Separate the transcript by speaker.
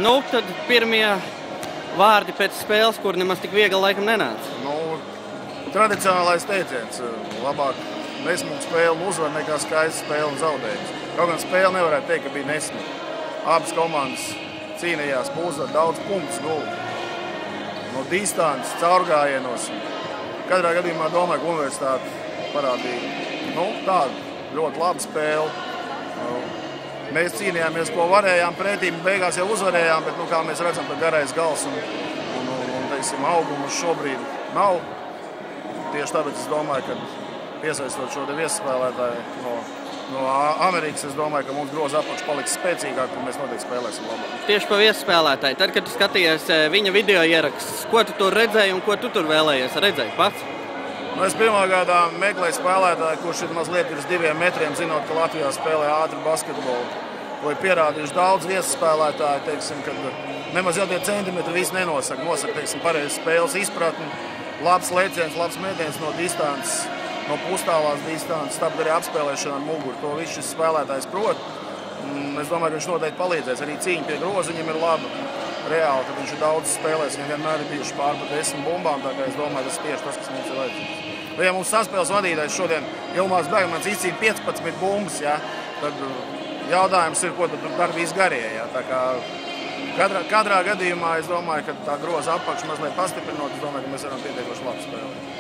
Speaker 1: Nu, tad pirmie vārdi pēc spēles, kur nemaz tik viegli laikam nenāca.
Speaker 2: Tradicionālais teiciens – labāk nesmuka spēle un uzvar nekā skaista spēle un zaudējums. Kaut gan spēle nevarētu teikt, ka bija nesmuka. Abas komandas cīnījās uzvar daudz punktus no distances, caurgājienos. Katrā gadījumā domāju, ka Universitāte parādīja tādu ļoti labu spēli. Mēs cīnījāmies, ko varējām pretī, beigās jau uzvarējām, bet, kā mēs redzam, tad garais gals un teiksim, augumus šobrīd nav. Tieši tāpēc es domāju, ka piesaistot šo viesspēlētāju no Amerikas, es domāju, ka mums groza apakš paliks spēcīgāk, un mēs noteikti spēlēsim labāk.
Speaker 1: Tieši pa viesspēlētāju. Tad, kad tu skatījies viņa video ieraksts, ko tu tur redzēji un ko tu tur vēlējies redzēt pats?
Speaker 2: Es pirmā gadā meklēju spēlētāju, kurš ir mazliet virs 2 metriem, zinot, ka Latvijā spēlē ātru basketbolu. To ir pierādījuši daudz viesspēlētāju, teiksim, kad nemaz jau tie centimetri visi nenosaka. Nosaka, teiksim, pareizi spēles izpratni, labs lēciens, labs mētiens no distances, no pustālās distances, tāpat arī apspēlēšana ar muguru. To viss šis spēlētājs prot. Es domāju, ka viņš noteikti palīdzēs. Arī cīņa pie groza viņam ir laba. Reāli, kad viņš ir daudz spēlēs, viņam vienmēr ir bijuši pār pa 10 bumbām, tā kā es domāju, tas tieši tas, kas mums ir vajadzīgs. Ja mums saspēles vadītājs šodien Ilmārs Bergmans izcīna 15 bumbas, tad jautājums ir, ko tad dar visi garie. Tā kā katrā gadījumā es domāju, ka tā groza apakš mazliet pastiprinot, es domāju, ka mēs varam pietiekoši labi spēlēt.